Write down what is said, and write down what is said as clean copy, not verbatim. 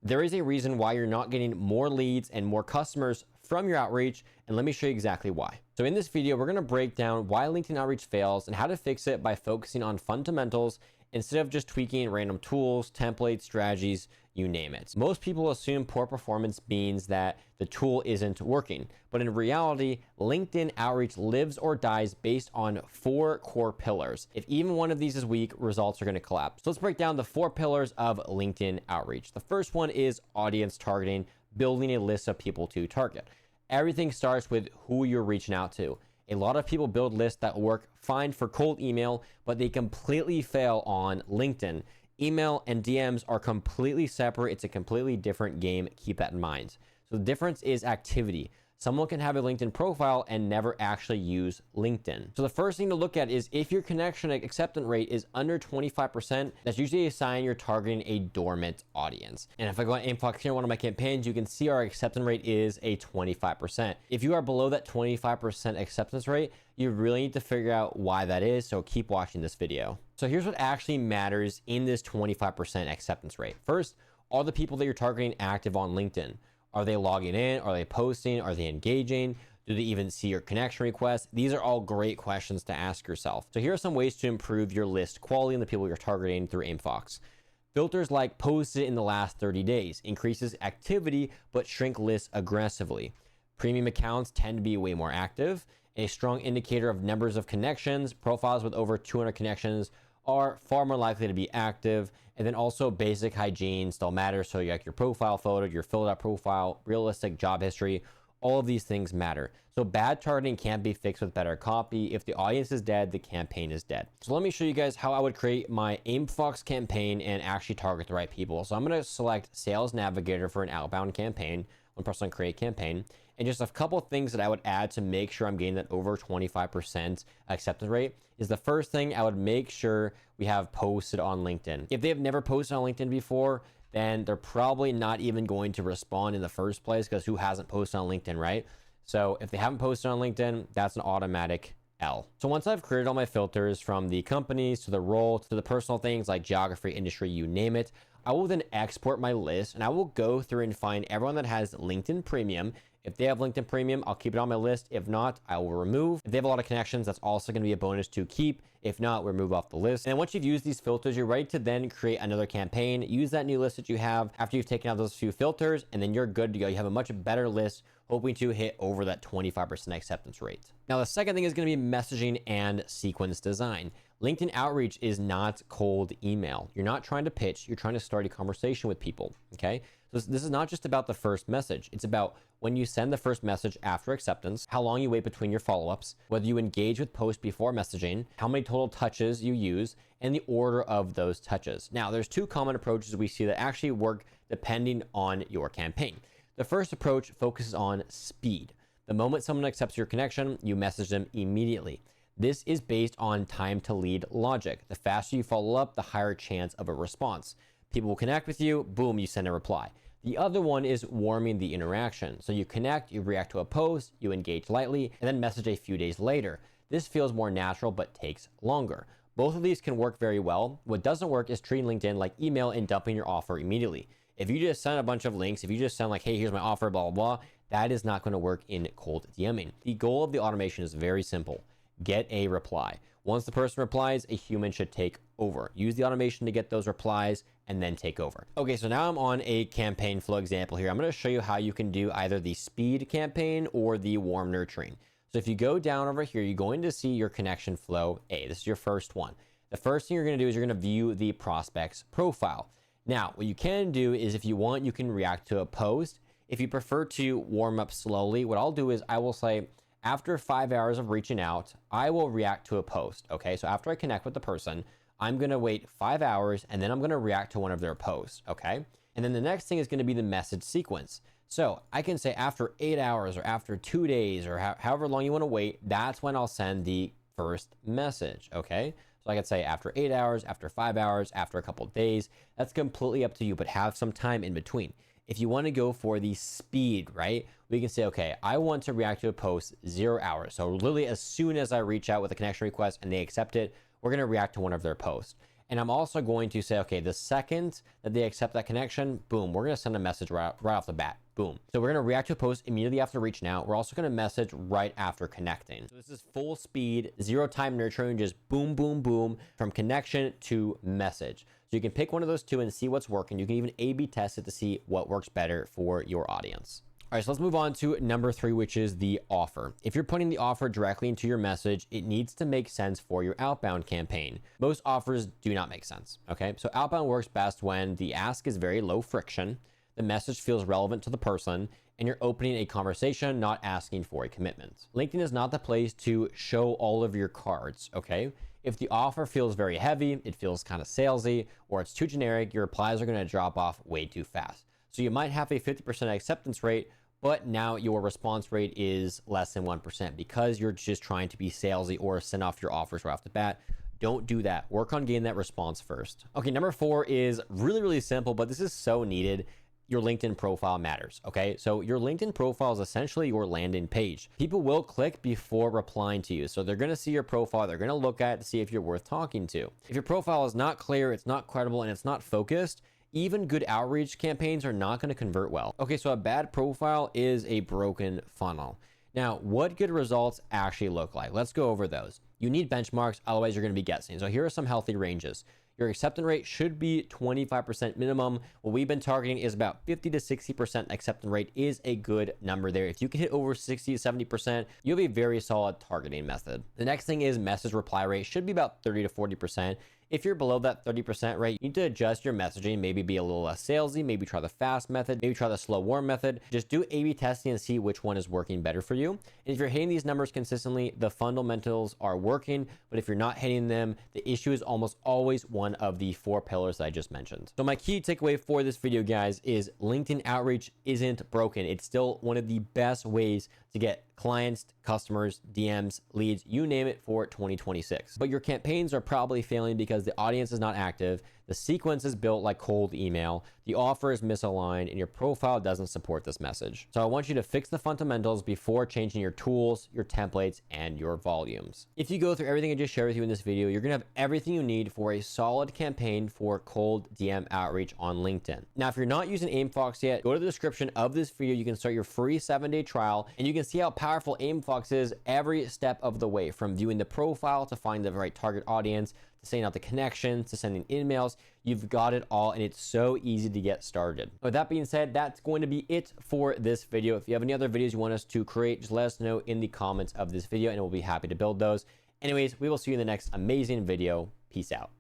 There is a reason why you're not getting more leads and more customers from your outreach, and let me show you exactly why. So in this video, we're going to break down why LinkedIn outreach fails and how to fix it by focusing on fundamentals instead of just tweaking random tools, templates, strategies, you name it. Most people assume poor performance means that the tool isn't working, but in reality, LinkedIn outreach lives or dies based on 4 core pillars. If even one of these is weak, results are going to collapse. So let's break down the 4 pillars of LinkedIn outreach. The first one is audience targeting, building a list of people to target. Everything starts with who you're reaching out to. A lot of people build lists that work fine for cold email, but they completely fail on LinkedIn. Email and DMs are completely separate. It's a completely different game. Keep that in mind. So the difference is activity. Someone can have a LinkedIn profile and never actually use LinkedIn. So the first thing to look at is if your connection acceptance rate is under 25%, that's usually a sign you're targeting a dormant audience. And if I go on Aimfox here, one of my campaigns, you can see our acceptance rate is a 25%. If you are below that 25% acceptance rate, you really need to figure out why that is. So keep watching this video. So here's what actually matters in this 25% acceptance rate. First, are the people that you're targeting active on LinkedIn? Are they logging in? Are they posting? Are they engaging? Do they even see your connection requests? These are all great questions to ask yourself. So here are some ways to improve your list quality and the people you're targeting through Aimfox. Filters like posted in the last 30 days increases activity, but shrink lists aggressively. Premium accounts tend to be way more active. A strong indicator of numbers of connections, profiles with over 200 connections are far more likely to be active. And then also basic hygiene still matters. So like your profile photo, your filled out profile, realistic job history, all of these things matter. So bad targeting can't be fixed with better copy. If the audience is dead, the campaign is dead. So let me show you guys how I would create my Aimfox campaign and actually target the right people. So I'm going to select Sales Navigator for an outbound campaign. One person on create campaign, and just a couple things that I would add to make sure I'm getting that over 25% acceptance rate is the first thing I would make sure we have posted on LinkedIn. If they have never posted on LinkedIn before, then they're probably not even going to respond in the first place because who hasn't posted on LinkedIn, right? So if they haven't posted on LinkedIn, that's an automatic L. So once I've created all my filters from the companies to the role to the personal things like geography, industry, you name it, I will then export my list and I will go through and find everyone that has LinkedIn Premium. If they have LinkedIn Premium, I'll keep it on my list. If not, I will remove. If they have a lot of connections, that's also going to be a bonus to keep. If not, we'll remove off the list. And once you've used these filters, you're ready to then create another campaign. Use that new list that you have after you've taken out those few filters, and then you're good to go. You have a much better list, hoping to hit over that 25% acceptance rate. Now, the second thing is going to be messaging and sequence design. LinkedIn outreach is not cold email. You're not trying to pitch. You're trying to start a conversation with people, okay? So this is not just about the first message. It's about when you send the first message after acceptance, how long you wait between your follow-ups, whether you engage with post before messaging, how many total touches you use, and the order of those touches. Now, there's 2 common approaches we see that actually work depending on your campaign. The first approach focuses on speed. The moment someone accepts your connection, you message them immediately. This is based on time to lead logic. The faster you follow up, the higher chance of a response. People will connect with you, boom, you send a reply. The other one is warming the interaction. So you connect, you react to a post, you engage lightly, and then message a few days later. This feels more natural, but takes longer. Both of these can work very well. What doesn't work is treating LinkedIn like email and dumping your offer immediately. If you just send a bunch of links, if you just send like, hey, here's my offer, blah, blah, blah, that is not going to work in cold DMing. The goal of the automation is very simple. Get a reply. Once the person replies, a human should take over. Use the automation to get those replies and then take over. Okay, so now I'm on a campaign flow example here. I'm going to show you how you can do either the speed campaign or the warm nurturing. So if you go down over here, you're going to see your connection flow A. This is your first one. The first thing you're going to do is you're going to view the prospect's profile. Now, what you can do is if you want, you can react to a post. If you prefer to warm up slowly, what I'll do is I will say, after 5 hours of reaching out, I will react to a post. Okay, so after I connect with the person, I'm going to wait 5 hours and then I'm going to react to one of their posts. Okay, and then the next thing is going to be the message sequence. So I can say after 8 hours or after 2 days or however long you want to wait, that's when I'll send the first message. Okay, so I could say after 8 hours, after 5 hours, after a couple of days. That's completely up to you, but have some time in between. If you want to go for the speed, right, we can say, okay, I want to react to a post 0 hours. So literally as soon as I reach out with a connection request and they accept it, we're going to react to one of their posts. And I'm also going to say, okay, the second that they accept that connection, boom, we're going to send a message right off the bat. Boom. So we're going to react to a post immediately after reaching out. We're also going to message right after connecting. So this is full speed, zero time nurturing, just boom, boom, boom, from connection to message. So you can pick one of those two and see what's working. You can even A/B test it to see what works better for your audience. All right, so let's move on to number 3, which is the offer. If you're putting the offer directly into your message, it needs to make sense for your outbound campaign. Most offers do not make sense, okay? So outbound works best when the ask is very low friction, the message feels relevant to the person, and you're opening a conversation, not asking for a commitment. LinkedIn is not the place to show all of your cards, okay? If the offer feels very heavy, it feels kind of salesy, or it's too generic, your replies are going to drop off way too fast. So you might have a 50% acceptance rate, but now your response rate is less than 1% because you're just trying to be salesy or send off your offers right off the bat. Don't do that. Work on getting that response first. Okay, number 4 is really, really simple, but this is so needed. Your LinkedIn profile matters, okay? So your LinkedIn profile is essentially your landing page. People will click before replying to you. So they're gonna see your profile, they're gonna look at it to see if you're worth talking to. If your profile is not clear, it's not credible, and it's not focused, even good outreach campaigns are not gonna convert well. Okay, so a bad profile is a broken funnel. Now, what good results actually look like? Let's go over those. You need benchmarks, otherwise you're gonna be guessing. So here are some healthy ranges. Your acceptance rate should be 25% minimum. What we've been targeting is about 50 to 60% acceptance rate is a good number there. If you can hit over 60 to 70%, you have a very solid targeting method. The next thing is message reply rate should be about 30 to 40%. If you're below that 30% rate, you need to adjust your messaging, maybe be a little less salesy, maybe try the fast method, maybe try the slow warm method. Just do A/B testing and see which one is working better for you. And if you're hitting these numbers consistently, the fundamentals are working, but if you're not hitting them, the issue is almost always one of the 4 pillars that I just mentioned. So my key takeaway for this video, guys, is LinkedIn outreach isn't broken. It's still one of the best ways to get clients, customers, DMs, leads, you name it, for 2026. But your campaigns are probably failing because the audience is not active, the sequence is built like cold email, the offer is misaligned, and your profile doesn't support this message. So I want you to fix the fundamentals before changing your tools, your templates, and your volumes. If you go through everything I just shared with you in this video, you're gonna have everything you need for a solid campaign for cold DM outreach on LinkedIn. Now, if you're not using Aimfox yet, go to the description of this video. You can start your free 7-day trial, and you can see how powerful Aimfox is every step of the way, from viewing the profile to finding the right target audience, to setting out the connections, to sending emails. You've got it all, and it's so easy to get started. With that being said, that's going to be it for this video. If you have any other videos you want us to create, just let us know in the comments of this video, and we'll be happy to build those. Anyways, we will see you in the next amazing video. Peace out.